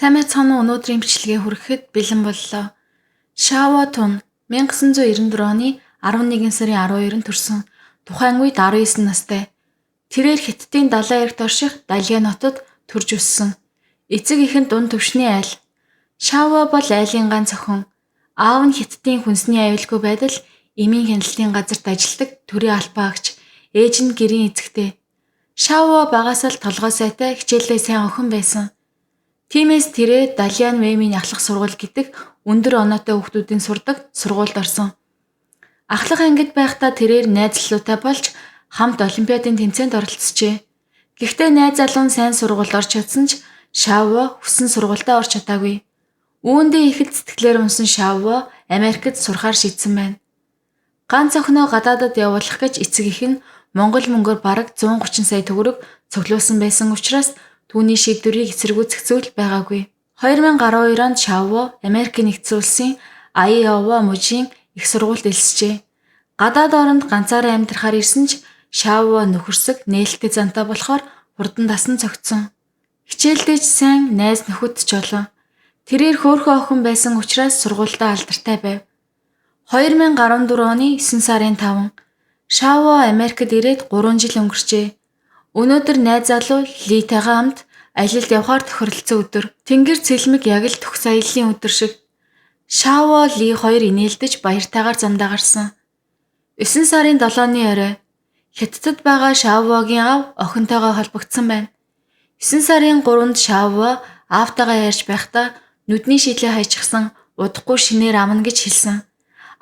Сайн байцгаана уу? Өнөөдрийн бичлэгээ хүрэхэд бэлэн боллоо. Шава Тун 1994 оны 11 сарын 12-нд төрсөн. Тухайн үед 19 настай. Тэрээр Хятадын далайн эргт орших Далиан хотод төрж өссөн. Эцэг эх нь дунд түвшний айл. Шава бол айлын ганц охин. Аав нь Хятадын хүнсний аюулгүй байдал эмийн хяналтын газарт ажилладаг төрийн албаагч. Ээж нь гэрийн эзэгтэй. Шава багасаа л толгой сайтай, хичээлдээ сайн охин байсан. Тиймээс тэрээ Далиан Вэймийн ахлах сургууль гэдэг өндөр оноотой хүүхдүүдийн сурдаг сургуульд орсон. Ахлах ангид байхдаа тэрээр найз залуутай болж хамт олимпиадын тэмцээнд оролцжээ. Гэхдээ найз залуу нь сайн сургуульд орж чадсан ч Шава хүссэн сургуультай орж чадаагүй. Үүндээ ихэд сэтгэлээр унсан Шава Америкт сурахаар шийдсэн байна. Ганц охиноо гадаадад явуулах гэж эцэг эх нь Монгол мөнгөөр бараг 130 сая төгрөг цуглуулсан байсан учраас түүний шийдвэрийг эсэргүүцэх зүйл байгаагүй. 2012 онд Шава Америк нэгдсэн улсын Айова мужийн их сургуульд элсжээ. Гадаад оронд ганцаараа амьдрахаар ирсэн ч Шава нөхөрсөг нээлттэй зантай болохоор хурдан дасан цогцсон. Хичээлдээ ч сайн найз нөхөд ч олон. Тэрээр хөөрхөн охин байсан учраас сургуультай алдартай байв. 2014 оны 9 сарын 5 Шава Америкт ирээд 3 жил өнгөрчээ. Өнөөдөр найз залуу Литайгаа хамт аялалд явахаар тохиролцсон өдөр. Тэнгэр цэлмэг яг л төгс аяллаа өдөр шиг. Шава Ли хоёр инээлдэж баяртайгаар замдаа гарсан. 9 сарын 7-ны орой Хятадд байгаа Шавагийн аав охинтойгоо холбогдсон байна. 9 сарын 3-нд Шава аавтайгаа ярьж байхдаа нүдний шилээ хайчихсан, удахгүй шинээр амна гэж хэлсэн.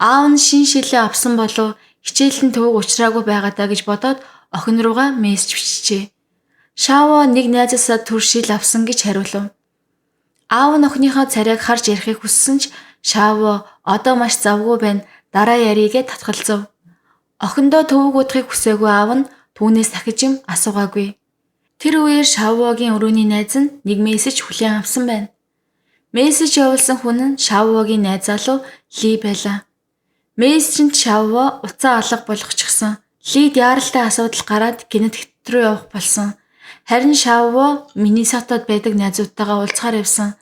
Аав нь шин шилээ авсан болов хичээлд нь төвөг учраагүй байгаа даа гэж бодоод охин руугаа мессеж бичжээ. Шава нэг найзаасаа төр шил авсан гэж хариулв. Аав нь охиныхоо царайг харж ярихыг хүссэн ч Шава одоо маш завгүй байна, дараа яриагээ татгалзав. Охиндоо төвөг удахыг хүсээгүй аав нь түүнээс дахиж юм асуугаагүй. Тэр үеэр Шавагийн өрөөний найз нь нэг мессеж хүлээн авсан байна. Мессеж явуулсан хүн нь Шавагийн найз залуу Ли байлаа. Мессежэнд Шава уцаа алга болгочихсон. Лид яаралтай асуудал гараад гэнэт Хятад руу явах болсон. Харин Шава Миннесотад байдаг найзуудтайгаа уулзахаар явсан.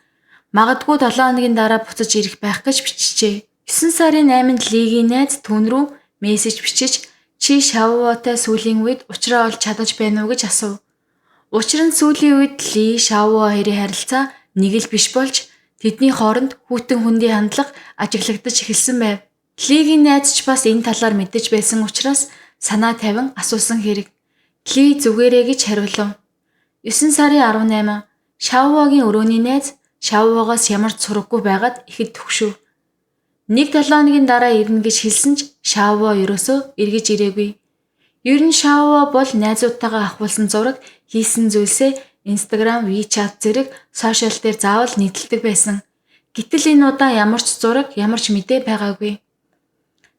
Магадгүй 7 хоногийн дараа буцаж ирэх байх гэж бичжээ. 9 сарын 8-нд Лигийн найз түүн рүү мессеж бичиж чи Шаватай сүүлийн үед уулзраа олж чадаж байна уу гэж асуув. Учир нь сүүлийн үед Ли Шава хоёрын харилцаа нэг л биш болж тэдний хооронд хүүтэн хүндийн хандлага ажиглагдаж эхэлсэн байв. Лигийн найз ч бас энэ талаар мэдэж байсан учраас санаа тавин асуусан хэрэг. Ли зүгээрээ гэж хариулв. 9 сарын 18 Шавагийн өрөөний найз Шавагаас ямар ч сураггүй байгаад ихэд төгшөв. 1-7 хоногийн дараа ирнэ гэж хэлсэн ч Шава ерөөсөө эргэж ирээгүй. Ер нь Шава бол найзуудтайгаа ахуулсан зураг, хийсэн зүйлсээ Instagram, WeChat зэрэг сошиал дээр заавал нийтэлдэг байсан. Гэтэл энэ удаа ямар ч зураг, ямар ч мэдээ байгаагүй.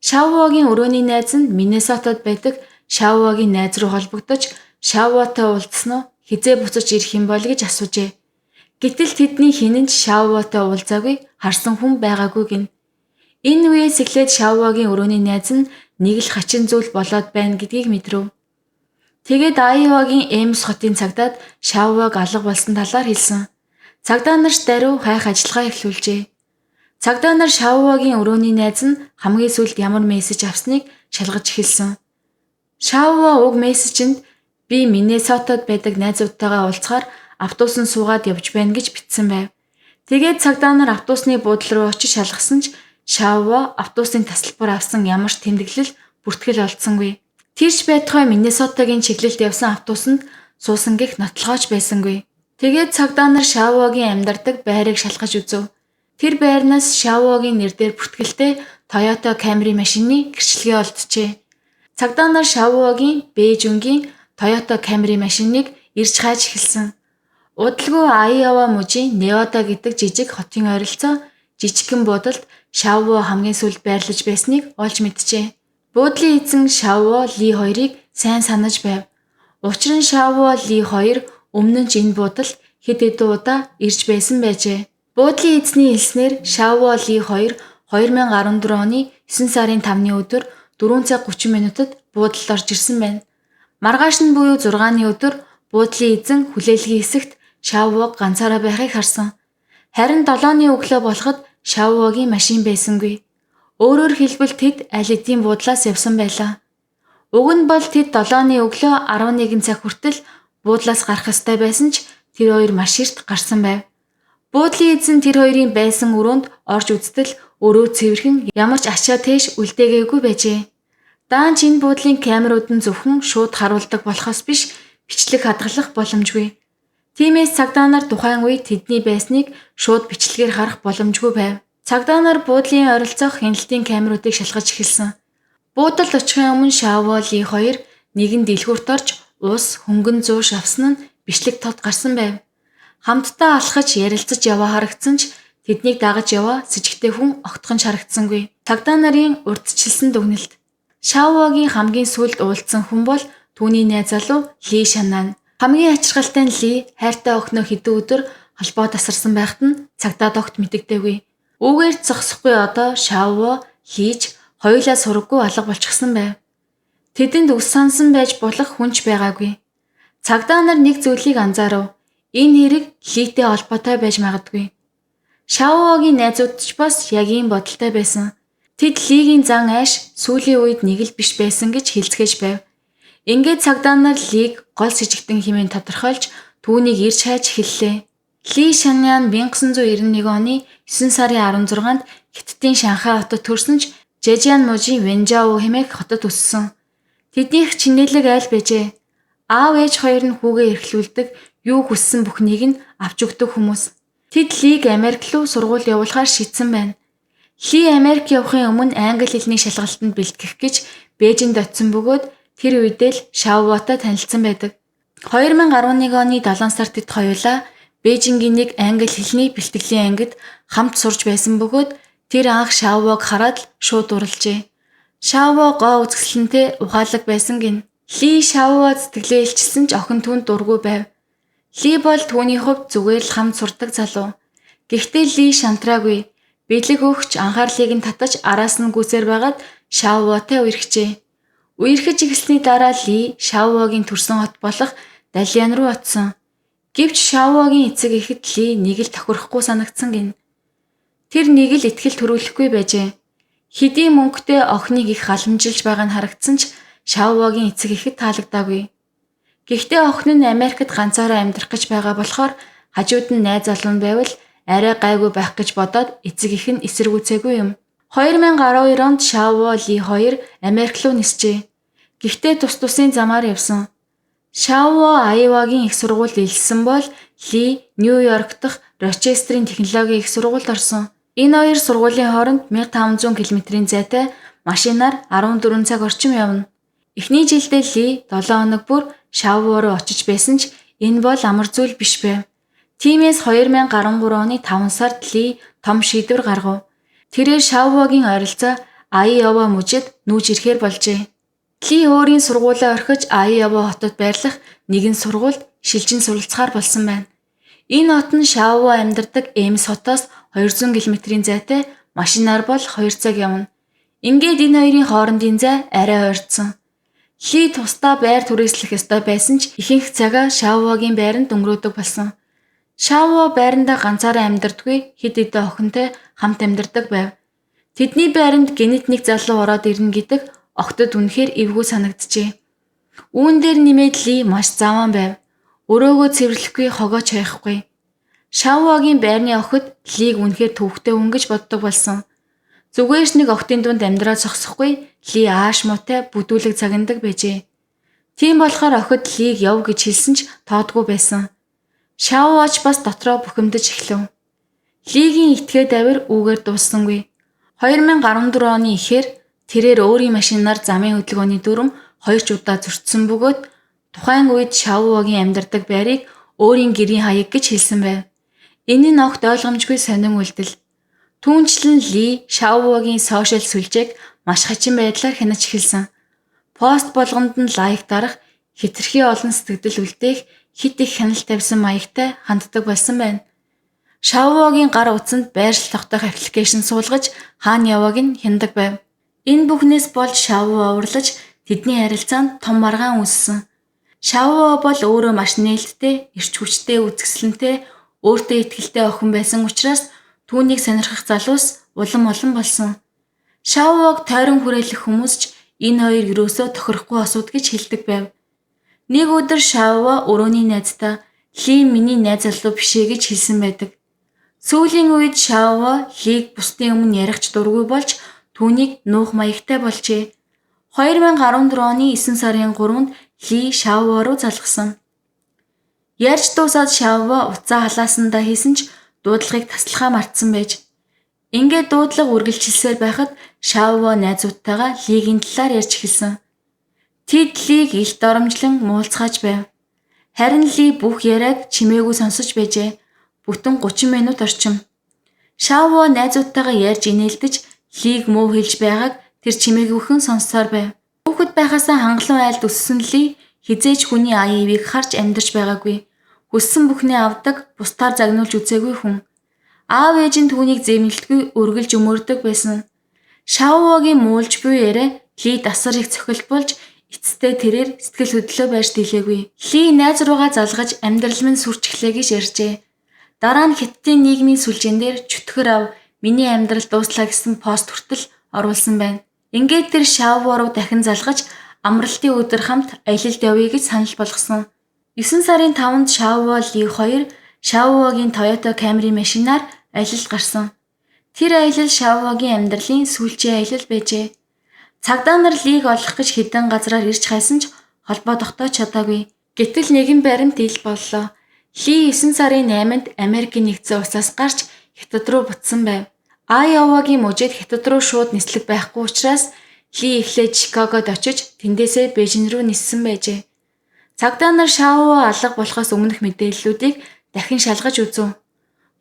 Шавагийн өрөөний найз нь Миннесотад байдаг Шавагийн найз руу холбогдож Шаватай уулзсан уу? Хизээ буцаж ирэх юм бол гэж асуужээ. Гэтэл тэдний хэн нь Шаватай уулзаагүй, харсан хүн байгаагүй гин. Энэ үеэс эхлээд Шавагийн өрөөний найз нь нэг л хачин зүйл болоод байна гэдгийг мэдрэв. Тэгээд Айовагийн Эмс хотын цагдаад Шаваг алга болсон талаар хэлсэн. Цагдаа нарт даруй хайх ажиллагаа эхлүүлжээ. Цагдаа нар Шавагийн өрөөний найз нь хамгийн сүүлд ямар мессеж авсныг шалгаж эхэлсэн. Шава уг мессежэнд би Миннесотад байдаг найзуудтайгаа уулзахаар автобусанд суугаад явж байна гэж бичсэн байв. Тэгээд цагдаа нар автобусны буудлын руу очиж шалгасан ч Шава автобусын тасалбар авсан ямар ч тэмдэглэл бүртгэл олдсонгүй. Тэрч байтугай Миннесотагийн чиглэлд явсан автобусанд суусан гэх нотлохооч байсангүй. Тэгээд цагдаа нар Шавагийн амьдардаг байрыг шалгаж үзв. Тэр байрнаас Шавагийн нэрээр бүртгэлтэй Toyota Camry машины гэрчлэгээ олджээ. Цагдаа нар Шавагийн Бээжингийн Toyota Camry машиныг ирж хайж эхэлсэн. Удалгүй Айова мужийн Невада гэдэг жижиг хотын ойролцоо жижигхэн буудалд Шава хамгийн сүүлд байрлаж байсныг олж мэджээ. Буудлын эзэн Шава Ли хоёрыг сайн санаж байв. Учир нь Шава Ли хоёр өмнө нь ч энэ буудалд хэд хэдэн удаа ирж байсан байжээ. Буудлын эзний хэлснээр Шава Ли хоёр 2014 оны 9 сарын 5-ны өдөр 4 цаг 30 минутад буудалд орж ирсэн байна. Маргааш нь буюу 6-ны өдөр буудлын эзэн хүлээлгийн хэсэгт Шаваг ганцаараа байхыг харсан. Харин 7-ны өглөө болоход Шавуугийн машин байсангүй. Өөрөөр хэлбэл тэд аль эдийн буудлаас явсан байлаа. Уг нь бол тэд 7-ны өглөө 11 цаг хүртэл буудлаас гарах ёстой байсан ч тэр хоёр маш эрт гарсан байв. Буудлын эзэн тэр хоёрын байсан өрөөнд орж үзтэл өрөө цэвэрхэн ямар ч ачаа тээш үлдээгээгүй байжээ. Даанч энэ буудлын камерууд нь зөвхөн шууд харуулдаг болохоос биш бичлэг хадгалах боломжгүй. Тиймээс цагдаа нар тухайн үед тэдний байсныг шууд бичлэгээр харах боломжгүй байв. Цагдаа нар буудлын ойролцоох хяналтын камеруудыг шалгаж эхэлсэн. Буудалд очихын өмнө Шавуу Ли хоёр нэгэн дэлгүүрт орж ус, хөнгөн зууш авсан нь бичлэг тод гарсан байв. Хамтдаа алхаж ярилцаж яваа харагдсан ч тэднийг дагаж яваа с ิจ гтэй хүн огтхон харагдсангүй. Цагдаа нарын урдчилсан дүгнэлт. Шавуугийн хамгийн сүүлд уулзсан хүн бол түүний найз залуу Ли Шанан. Хамгийн ачиргалтай нь Ли хайртай охиноо хэдэн өдөр холбоо тасарсан байхад нь цагдаад огт мэдэгдээгүй. Үүгээр зогсохгүй одоо Шавуу Лиж хоёулаа сураггүй алга болчихсон байв. Тэдэнд ус сансан байж болох хүнч байгаагүй. Цагдаа нар нэг зүйлийг анзаарав. Энэ хэрэг Литэй холбоотой байж магадгүй. Шавуугийн найзууд ч бас яг ийм бодолтой байсан. Тэд Лигийн зан айш сүүлийн үед нэг л биш байсан гэж хэлцгээж байв. Ингээд цагдаа нар Лиг гол с ิจ гтэн хэмээн тодорхойлж түүнийг ирж хайж эхэллээ. Ли Шаньян 1991 оны 9 сарын 16-нд Хятадын Шанхай хотод төрсөн ч Жэжиан мужийн Вэнжао хэмээх хотод өссөн. Тэднийх чинэлэг айл байжээ. Аав ээж хоёр нь хүүгээ эрхлүүлдэг, юу хүссэн бүхнийг нь авч өгдөг хүмүүс. Тэд Лиг Америк руу сургууль явуулахаар шийдсэн байна. Ли Америк явахын өмнө англи хэлний шалгалтанд бэлтгэх гэж Бээжинд очисон бөгөөд тэр үедээ л Шавуутай танилцсан байдаг. 2011 оны 7 сард тэд хоёулаа Бээжингийн нэг англи хэлний бэлтгэлийн ангид хамт сурж байсан бөгөөд тэр анх Шавууг хараад л шууд дурлжээ. Шавуу гоо үзэсгэлэнтэй ухаалаг байсан гин. Ли Шавуу сэтгэлээ илчилсэн ч охин түүнд дургүй байв. Ли бол түүний хувьд зүгээр л хамт сурдаг залуу. Гэхдээ Ли шантраагүй. Бэлэг өгч анхаарлыг нь татаж араас нь гүйсээр байгаад Шавуутай үерхжээ. Үерхэж эхэлсний дараа Ли Шавуугийн төрсөн хот болох Далиан руу очсон. Гэвч Шавуугийн эцэг ихэд Ли нэг л тохирохгүй санагдсан гин. Тэр нэг л итгэл төрүүлэхгүй байжээ. Хэдийн мөнгөтэй охиныг их халамжилж байгаа нь харагдсан ч Шавуугийн эцэг ихэд таалагдаагүй. Гэхдээ охин нь Америкт ганцаараа амьдрах гэж байгаа болохоор хажууд нь найз залуу нь байвал арай гайгүй байх гэж бодоод эцэг их нь эсэргүүцээгүй юм. 2012 онд Шавуу Ли хоёр Америк руу нисжээ. Гэхдээ тус тусын замаар явсан. Шавуу Айовагийн их сургуульд илсэн бол Ли Нью-Йорк дахь Рочестерийн технологийн их сургуульд орсон. Энэ хоёр сургуулийн хооронд 1500 км-ийн зайтай машинаар 14 цаг орчим явна. Эхний жилдээ Ли 7 хоног бүр Шавуу руу очиж байсан ч энэ бол амар зүйл биш байв. Тиймээс 2013 оны 5 сард Ли том шийдвэр гаргав. Тэрээр Шавуугийн ойролцоо Айова мужид нүүж ирэхээр болжээ. Ли өөрийн сургуулаа орхиж Айова хотод байрлах нэгэн сургуульд шилжин суралцахаар болсон байна. Энэ хот нь Шавуу амьдардаг Эмс хотоос 200 км-ийн зайтай машинаар бол 2 цаг явна. Ингээд энэ хоёрын хоорондын зай арай ойртсон. Ли тусдаа байр түрээслэх ёстой байсан ч ихэнх цагаа Шавуугийн байранд өнгөрөөдөг болсон. Шавуу байрандаа ганцаараа амьдардаггүй, хэд хэдэн охинтой хамт амьдардаг байв. Тэдний байранд гинэт нэг залуу ороод ирнэ гэдэг охтод үнэхээр эвгүй санагджээ. Үүн дээр нэмээд Ли маш заваан байв. Өрөөгөө цэвэрлэхгүй, хогооч хайхгүй. Шавуугийн байрны охид Лиг үнэхээр төвхтэй хүн гэж боддог болсон. Зүгээрч нэг охтын дунд амьдраа зогсохгүй Ли ааш муутай бүдүүлэг цагиндаг байжээ. Тийм болохоор охид Лиг яв гэж хэлсэн ч тоодгүй байсан. Шавууч бас дотроо бухимдаж эхлэв. Лигийн итгээ давир үүгээр дууссангүй. 2014 оны эхээр тэрээр өөрийн машинаар замын хөдөлгөөний дүрм 2 ч удаа зөрчсөн бөгөөд тухайн үед Шавуугийн амьдардаг байрыг өөрийн гэрийн хаяг гэж хэлсэн байв. Энэ нь огт ойлгомжгүй сонин үйлдэл. Түүнчлэн Ли Шавуугийн сошиал сүлжээг маш хачин байдлаар хянаж эхэлсэн. Пост болгонд нь лайк дарах, хэтэрхий олон сэтгэл үлдээх, хит их хяналт тавьсан маягтай ханддаг болсон байна. Шавуугийн гар утсанд байршил тогтоох аппликейшн суулгаж хаана явааг нь хяндаг байв. Энэ бүхнээс болж Шавуу авралж тэдний харилцаанд том маргаан үүссэн. Шавуу бол өөрөө маш нээлттэй, эрч хүчтэй, үзэсгэлэнтэй, Өөртөө итгэлтэй охин байсан учраас түүнийг сонирхох залуус улам олон болсон. Шаовог тойрон хүрээлэх хүмүүс ч энэ хоёр юусоо тохирохгүй асуудаг гэж хэлдэг байв. Нэг өдөр Шаова өрөөний найздаа Ли миний найз залуу биш ээ гэж хэлсэн байдаг. Сүүлийн үед Шаова Лиг бусдын өмнө ярихч дургүй болж түүнийг нуух маягтай болжээ. 2014 оны 9 сарын 3-нд Ли Шаова руу залгасан. Ярьж дуусаад Шаова уцаа халаасандаа хийсэн ч дуудлагыг таслахаа мартсан байж. Ингээд дуудлага үргэлжилсээр байхад Шаова найзуудтайгаа Лигийн талаар ярьж эхэлсэн. Тэд Лиг илт доромжлон муулцгааж байв. Харин Ли бүх яриаг чимээгүй сонсож байжээ. Бүтэн 30 минут орчим. Шаова найзуудтайгаа ярьж инээлдэж Лиг муу хэлж байгааг тэр чимээгүйхэн сонссоор байв. Хүүхэд байхасаа хангалуун айлд өссөн Ли хизээж хүний аяавыг харж амьдарч байгаагүй. Хүссэн бүхнээ авдаг, бусдаар загнуулж үзээгүй хүн. Аав ээж нь түүнийг зэмлэлтгүй өргөлж өмөрдөг байсан. Шаовогийн муулж буй яриа Ли дасар их цохилтболж эцэстээ тэрээр сэтгэл хөдлөлөө байж дийлээгүй. Ли найз руугаа залгаж амьдрал минь сүрч эхлэе гэж ярьжээ. Дараа нь Хятадын нийгмийн сүлжээн дээр чөтгөр ав миний амьдрал дууслаа гэсэн пост хүртэл оруулсан байна. Ингээд тэр Шаова руу дахин залгаж амралтын өдөр хамт аялалд явъя гэж санал болгосон. 9 сарын 5-нд Шаова Ли хоёр Шаовогийн Toyota Camry машинаар аялалд гарсан. Тэр аялал Шаовогийн амьдралын сүүлчийн аялал байжээ. Цагдаа нар Лиг олох гэж хэдэн газраар ирж хайсан ч холбоо тогтоож чадаагүй. Гэтэл нэгэн баримт ил боллоо. Ли 9 сарын 8-нд Америкийн нэгдсэн улсаас гарч Хятад руу буцсан байв. Айовагийн мужид Хятад руу шууд нислэг байхгүй учраас Ли эхлээд Чикагод очиж тэндээсээ Бээжин рүү ниссэн байжээ. Цагдаа нар Шаова алга болохоос өмнөх мэдээллүүдийг дахин шалгаж үзв.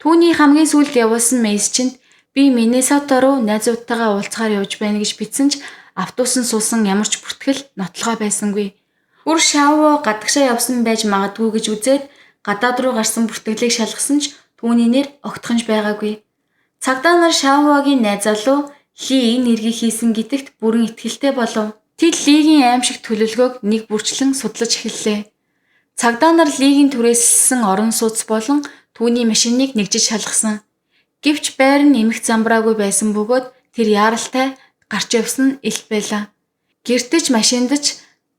Түүний хамгийн сүүлд явуулсан мессежинд би Миннесота руу найзуудтайгаа уулзахаар явж байна гэж бичсэн ч автобусан суусан ямар ч бүртгэл нотлохоо байсангүй. Бүр Шаова гадагшаа явсан байж магадгүй гэж үзээд гадаад руу гарсан бүртгэлийг шалгасан ч түүний нэр огтхонж байгаагүй. Цагдаа нар Шаовогийн найз залуу Ли энэ эргийг хийсэн гэдэгт бүрэн итгэлтэй болов. Тэд Лигийн аимшиг төлөвлөгөөг нэг бүрчлэн судлаж эхэллээ. Цагдаа нар Лигийн түрээсэлсэн орон сууц болон түүний машиныг нэгжиж шалгасан. Гэвч байр нь эмх замбраагүй байсан бөгөөд тэр яаралтай гарч явсан нь илт байлаа. Гэртэж машиндч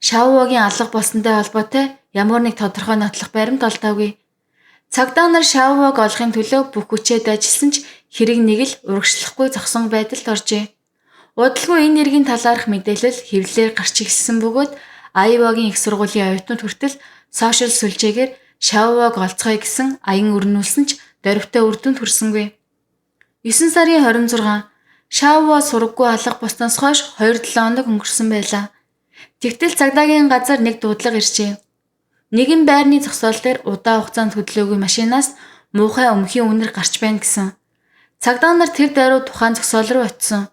Шаовогийн алга болсонтой холбоотой ямар нэг тодорхой нотлох баримт олдоогүй. Цагдаа нар Шаовог олохын төлөө бүх хүчээр ажилласан ч хэрэг нэг л урагшлахгүй зогсон байдалд оржээ. Удалгүй энэ нэргийн талаарх мэдээлэл хэвлэлээр гарч ирсэн бөгөөд Айовагийн их сургуулийн оюутнууд хүртэл сошиал сүлжээгээр Шаовог олцгоё гэсэн аян өрнүүлсэн ч дөрвтэй үр дүнд хүрсэнгүй. 9 сарын 26 Шаова сургаггүй алга болсноос хойш 2-7 хоног өнгөрсөн байлаа. Тэгтэл цагдаагийн газар нэг дуудлага иржээ. Нэгэн байрны зогсоол дээр удаан хугацаанд хөдлөөгүй машинаас муухай өмхийн үнэр гарч байна гэсэн. Цагдаа нар тэр даруй тухайн зогсоол руу очисон.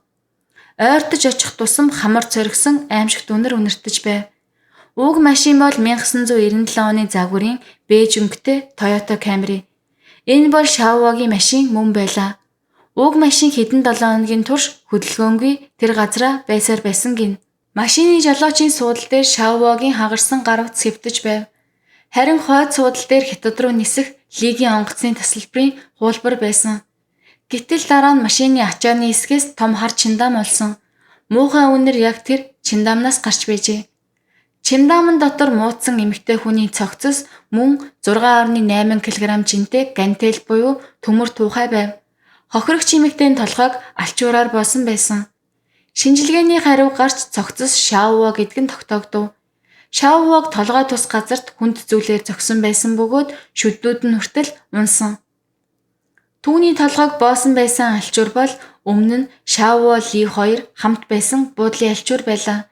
Ойртож очих тусам хамар цоргисон аимшигт үнэр үнэртэж байв. Уг машин бол 1997 оны загварын бэж өнгөтэй Toyota Camry. Энэ бол Шаовогийн машин мөн байлаа. Уг машин хэдэн 7 хоногийн турш хөдөлгөөнгүй тэр газараа байсаар байсан гин. Машины жолоочийн суудал дээр Шаовогийн хагарсан гар утас хэвтэж байв. Харин хойд суудал дээр Хятад руу нисэх Лигийн онгоцны тасалбарын хуулбар байсан. Гэтэл дараа нь машины ачааны хэсгээс том хар чиндам олсон. Муухай үнэр яг тэр чиндамнаас гарч байжээ. Чиндамн дотор муудсан эмэгтэй хүний цогцос мөн 6.8 кг жинтэй гантел буюу төмөр туухай байв. Хохирогч эмэгтэйн толгойг алчуураар боосон байсан. Шинжилгээний хариу гарч цогцос Шаова гэдг нь тогтоогдов. Шаовог толгой тус газарт хүнд зүйлээр зогсон байсан бөгөөд шүднүүд нь хүртэл унсан. Түүний толгойг боосон байсан алчуур бол өмнө нь Шаова Ли хоёр хамт байсан буудлын алчуур байлаа.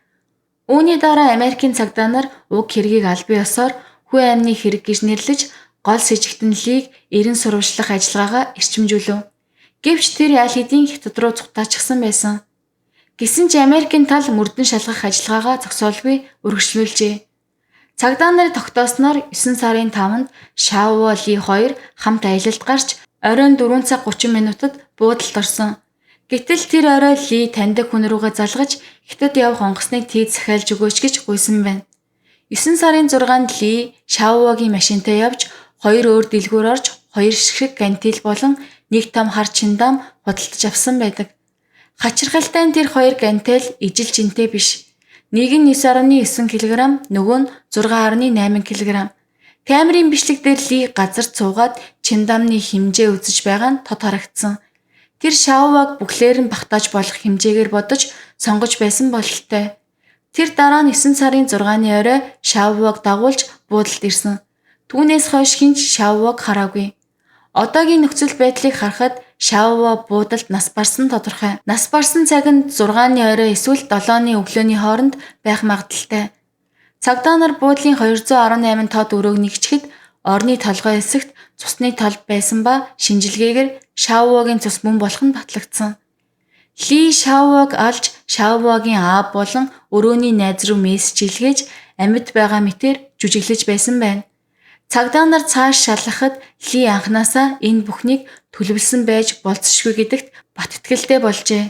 Үүний дараа Америкийн цагдаа нар уг хэргийг аль бие ёсоор хүү амны хэрэг гэж нэрлэж гол сэжигтэн Лиг эрен сурвалжлах ажиллагаагаа эрчимжүүлв. Гэвч тэр аль хэдийн Хятад руу цугтаачихсан байсан. Гэсэн ч Америкийн тал мөрдөн шалгах ажиллагаагаа зогсоолгүй үргэлжлүүлжээ. Цагдаа нарын тогтоосноор 9 сарын 5-нд Шаова Ли хоёр хамт аялалд гарч оройн 4 цаг 30 минутад буудалд орсон. Гэтэл тэр орой Ли таньдаг хүн рүүгээ залгаж Хятад явах онгоцныг тийд захиалж өгөөч гэж гуйсан байна. 9 сарын 6-нд Ли Шаовогийн машинтай явж хоёр өөр дэлгүүр орж 2 ширхэг гантил болон нэг том хар чиндам худалдаж авсан байдаг. Хачирхалтай нь тэр 2 гантел ижил жинтэй биш. Нэг нь 9.9 кг, нөгөө нь 6.8 кг. Камерын бичлэг дээр Ли газар цуугаад чиндамны хэмжээ үзэж байгаа нь тод харагдсан. Тэр Шаоваг бүхлээр нь багтааж болох хэмжээгээр бодож сонгож байсан бололтой. Тэр дараа нь 9 сарын 6-ны орой Шаоваг дагуулж буудалд ирсэн. Түүнээс хойш хинч Шаоваг хараагүй. Одоогийн нөхцөл байдлыг харахад Шаова буудалд нас барсан тодорхой. Нас барсан цаг нь 6-ны орой эсвэл 7-ны өглөөний хооронд байх магадaltaй. Цагдаа нар буудлын 218 тод өрөөг нэгчгэд орны толгой хэсэгт цусны тол байсан ба шинжилгээгээр Шаовагийн цус мөн болох нь батлагдсан. Ли Шаоваг алж Шаовагийн аав болон өрөөний найз руу мессеж илгээж амьд байгаа мэтээр жүжиглэж байсан байна. Цагдаа нар цааш шалгахад Ли анханасаа энэ бүхнийг төлөвлөсөн байж болцсошгүй гэдэгт бат итгэлтэй болжээ.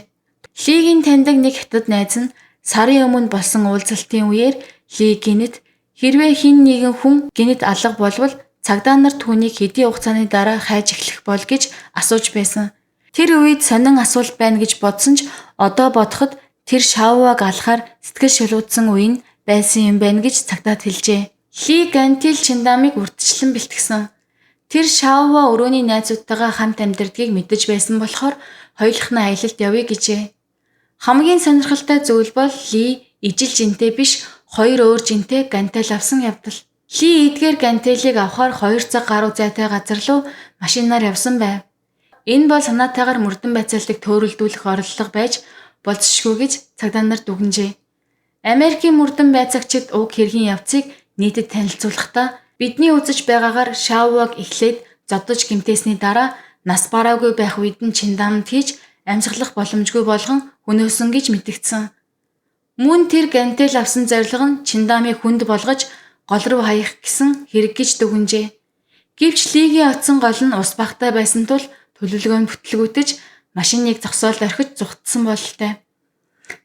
Лигийн таньдаг нэг хятад найз нь сарын өмнө болсон уулзалтын үеэр Ли гинэт хэрвээ хэн нэгэн хүн гинэт алга болвол цагдаа нар түүнийг хэдийн хугацааны дараа хайж эхлэх бол гэж асууж байсан. Тэр үед сонин асуулт байна гэж бодсон ч одоо бодоход тэр Шаоваг алахаар сэтгэл шилуудсан үе нь байсан юм байна гэж цагдаад хэлжээ. Ли гантил чиндамыг урьдчилан бэлтгэсэн. Тэр Шаова өрөөний найзуудтайгаа хамт амьдардгийг мэдэж байсан болохоор хоёулах нь аялалд явъя гэжээ. Хамгийн сонирхолтой зүйл бол Ли ижил жинтэй биш 2 өөр жинтэй гантел авсан явдал. Ли эдгээр гантелийг авахар 2 цаг гаруй зайтай газар руу машинаар явсан байв. Энэ бол санаатайгаар мөрдөн байцаалтыг төөрөлдүүлэх орлого байж болцсошгүй гэж цагдаа нар дүгнжээ. Америкийн мөрдөн байцаагчид уг хэргийн явцыг нийтэд танилцуулахдаа бидний үзэж байгаагаар Шаоваг эхлээд зодож гэмтээсний дараа нас бараагүй байх үед нь чиндамд хийж амьсгалах боломжгүй болгон хөнөөсөн гэж мэдэгдсэн. Мөн тэр гантел авсан зорилго нь чиндамыг хүнд болгож гол руу хаях гэсэн хэрэг гэж дүгнжээ. Гэвч Лигийн оцсон гол нь ус багтай байсан тул төлөвлөгөө нь бүтлгүүтэж машиныг зогсоол орхиж зүгтсэн бололтой.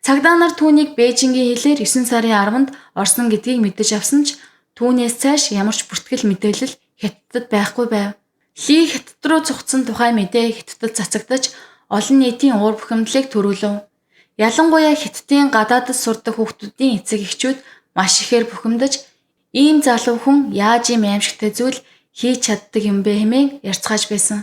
Цагдаа нар түүнийг Бээжингийн хэлээр 9 сарын 10-нд орсон гэдгийг мэдэж авсан ч түүнээс цааш ямар ч бүртгэл мэдээлэл Хятадд байхгүй байв. Ли Хятад руу цугцсан тухай мэдээ Хятадд цацагдаж олон нийтийн уур бухимдлыг төрүүлв. Ялангуяа Хятадын гадаадд сурдаг хүүхдүүдийн эцэг эхчүүд маш ихээр бухимдаж ийм залуу хүн яаж ийм аимшигтай зүйл хийж чаддаг юм бэ хэмээн ярьцгааж байсан.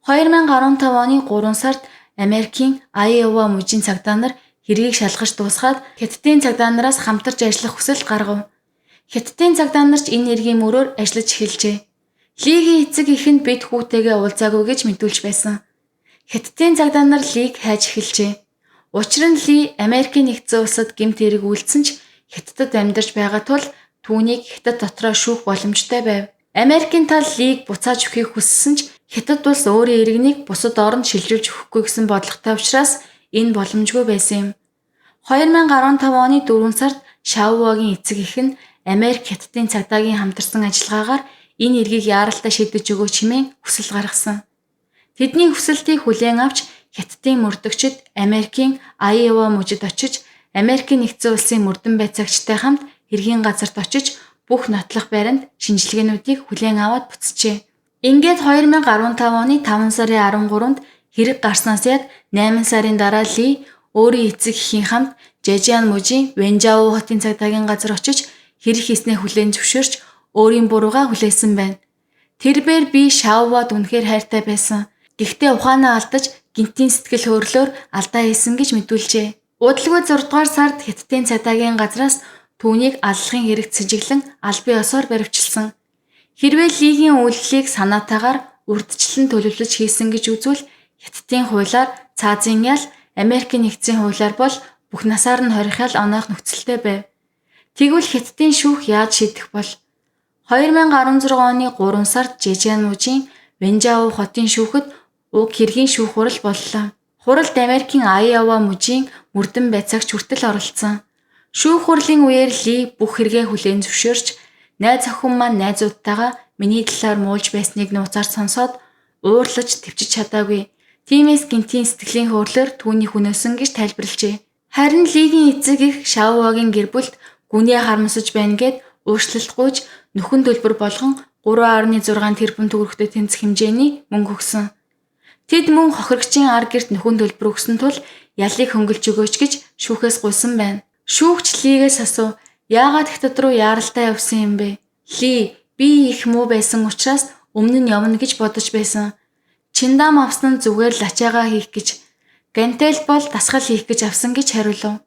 2015 оны 3 сард Америкийн Айова мужийн цагдаа нар хэргийг шалгаж дуусгаад Хятадын цагдаа нараас хамтарч ажиллах хүсэл гаргав. Хятадын цагдаа нар ч энэ хэргийн мөрөөр ажиллаж эхэлжээ. Лигийн эцэг эхэнд бид хүүтэйгээ уулзаагүй гэж мэдүүлж байсан. Хятадын цагдаа нар Лиг хайж эхэлжээ. Учир нь Ли Америкийн нэгдсэн улсад гэмт хэрэг үйлдсэн ч Хятадд амьдарч байгаа тул түүнийг Хятад дотроо шүүх боломжтой байв. Америкийн тал Лиг буцааж өгөхийг хүссэн ч Хятад улс өөрийн иргэнийг бусад оронд шилжүүлж өгөхгүй гэсэн бодлоготой учраас энэ боломжгүй байсан юм. 2015 оны 4 сард Шаовагийн эцэг эх нь Америк Хятадын цагдаагийн хамтарсан ажиллагаагаар энэ эргийг яаралтай шийдэж өгөөч хэмээн хүсэл гаргасан. Тэдний хүсэлтийг хүлээн авч Хятадын мөрдөгчид Америкийн Айова мужид очиж Америкийн нэгдсэн улсын мөрдөн байцаагчтай хамт хэргийн газарт очиж бүх нотлох байранд шинжилгээнүүдийг хүлээн аваад буцжээ. Ингээд 2015 оны 5 сарын 13-нд хэрэг гарснаас яг 8 сарын дараа Ли өөрийн эцэг эхийн хамт Жэжиан мужийн Вэнжао хотын цагдаагийн газар очиж хэрэг хийснээ хүлээн зөвшөөрч өөрийн буруугаа хүлээсэн байна. Тэрбээр би Шаовад үнэхээр хайртай байсан. Гэхдээ ухаанаа алдаж гинтийн сэтгэл хөдлөлөөр алдаа хийсэн гэж мэдүүлжээ. Удалгүй 6 дугаар сард Хятадын цагдаагийн газраас түүнийг аллахын хэрэгт сэжиглэн албан ёсоор баривчилсан. Хэрвээ Лигийн үйлдэлийг санаатаагаар урьдчилан төлөвлөж хийсэн гэж үзвэл Хятадын хуулиар цаазын ял, Америкийн нэгдсэн хуулиар бол бүх насаар нь хорих ял оноох нөхцөлтэй байв. Тэгвэл Хятадын шүүх яаж шийдэх бол? 2016 оны 3 сард Жэжиан мужийн Вэнжао хотын шүүхэд уг хэргийн шүүх хурал боллоо. Хуралд Америкийн Айова мужийн мөрдөн байцаагч хүртэл оролцсон. Шүүх хурлын үеэр Ли бүх хэрэгээ хүлээн зөвшөөрч найз охин маань найзуудтайгаа миний талаар муулж байсныг нууцаар сонсоод уурлаж төвчж чадаагүй. Тиймээс гинтийн сэтгэлийн хөдлөлөөр түүнийг хөнөөсөн гэж тайлбарлажээ. Харин Лигийн эцэг эх Шаовагийн гэр бүлд гүнээ харамсаж байна гэд уучлалт гуйж нөхөн төлбөр болгон 3.6 тэрбум төгрөгтэй тэнцэх хэмжээний мөнгө өгсөн. Тэд мөн хохирогчийн ар гэрт нөхөн төлбөр өгсөн тул ялыг хөнгөлж өгөөч гэж шүүхээс гуйсан байна. Шүүгч Лигээс асуув, яагаад хятад руу яаралтай явсан юм бэ? Ли, би их муу байсан учраас өмнө нь явна гэж бодож байсан. Чиндам авсан нь зүгээр л ачаагаа хийх гэж. Гантел бол дасгал хийх гэж авсан гэж хариулв.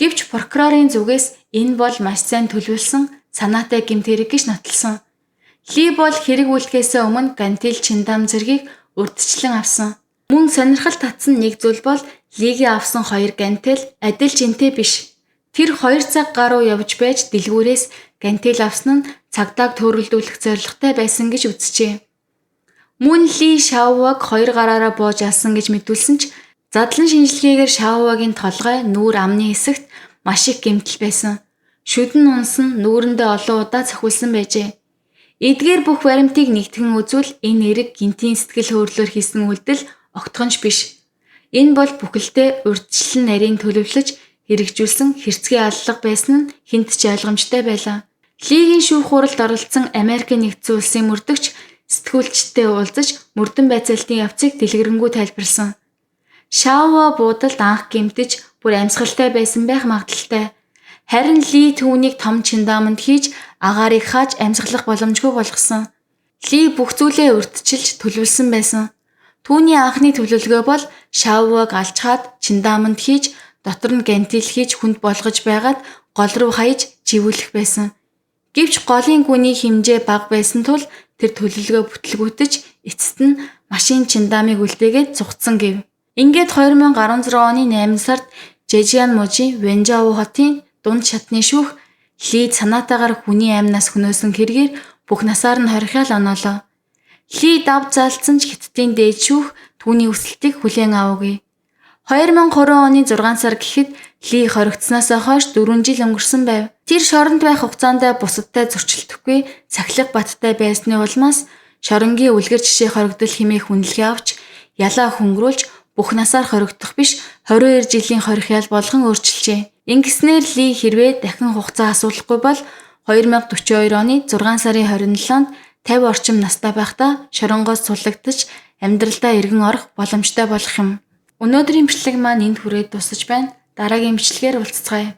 Гэвч прокурорын зүгээс энэ бол маш сайн төлөвлөсөн санаатай гэмт хэрэг гэж нотолсон. Ли бол хэрэг үйлдэхээс өмнө Гантел Чиндам зэргийг урьдчилан авсан. Мөн сонирхол татсан нэг зүйл бол Лигийн авсан 2 Гантел адил жинтэй биш. Тэр 2 цаг гаруй явж байж дэлгүүрээс Гантел авсан нь цагдааг төөрөлдүүлэх зорилготой байсан гэж үзжээ. Мөн Ли Шаоваг 2 гараараа боож алсан гэж мэдүүлсэн ч задлан шинжилгээгээр Шаовагийн толгой, нүүр амны хэсэгт маш их гэмтэл байсан. Шүдэн унс нь нүүрэндээ олон удаа цохиулсан байжээ. Эдгээр бүх баримтыг нэгтгэн үзвэл энэ эрэг гинтийн сэтгэл хөдлөлөөр хийсэн үйлдэл огтхонч биш. Энэ бол бүхэлдээ урьдчилан нарийн төлөвлөж хэрэгжүүлсэн хэрцгий аллага байсан нь хэнд ч ойлгомжтой байлаа. Лигийн шүүх хуралд оролцсон Америкийн нэгдсэн улсын мөрдөгч сэтгүүлчтэй уулзаж мөрдөн байцаалтын явцыг дэлгэрэнгүй тайлбарласан. Шаова буудалд анх гэмтэж бүр амьсгалтай байсан байх магадaltaй. Харин Ли түүнийг том Чиндаманд хийж агаарыг хааж амьсгалах боломжгүй болгосон. Ли бүх зүйлээ урьдчилж төлөвлөсөн байсан. Түүний анхны төлөвлөгөө бол Шаоваг алчхаад Чиндаманд хийж дотор нь Гантел хийж хүнд болгож байгаад гол руу хаяж живүүлэх байсан. Гэвч голын гүний хэмжээ бага байсан тул тэр төлөвлөгөө бүтлгүүтэж эцэст нь машин Чиндамыг үлдээгээд зугтсан гэв. Ингээд 2016 оны 8 сард Жэжиан мужийн Вэнжао хотын дунд шатны шүүх Лид санаатаагаар хүний амнаас хөнөөсөн хэргээр бүх насаар нь хорихяал оноолоо. Ли дав заалцсан ч Хятадын дээд шүүх түүний хүсэлтийг хүлээн аваагүй. 2020 оны 6 сар гэхэд Ли хоригдсноос хойш 4 жил өнгөрсөн байв. Тэр шоронд байх хугацаанд бусадтай зөрчилдөхгүй сахилга баттай байсны улмаас шоронгийн үлгэр жишээ хоригдол хэмээх үнэлгээ авч ялаа хөнгөрүүлж бүх насаар хоригдох биш 22 жилийн хорихяал болгон өөрчилжээ. Ингэснээр Ли хэрвээ дахин хугацаа асуулахгүй бол 2042 оны 6 сарын 27-нд 50 орчим настай байхдаа шоронгоос суллагдаж амьдралдаа эргэн орох боломжтой болох юм. Өнөөдрийн бичлэг маань энд хүрээд дуусаж байна. Дараагийн бичлэгээр уулзцгаая.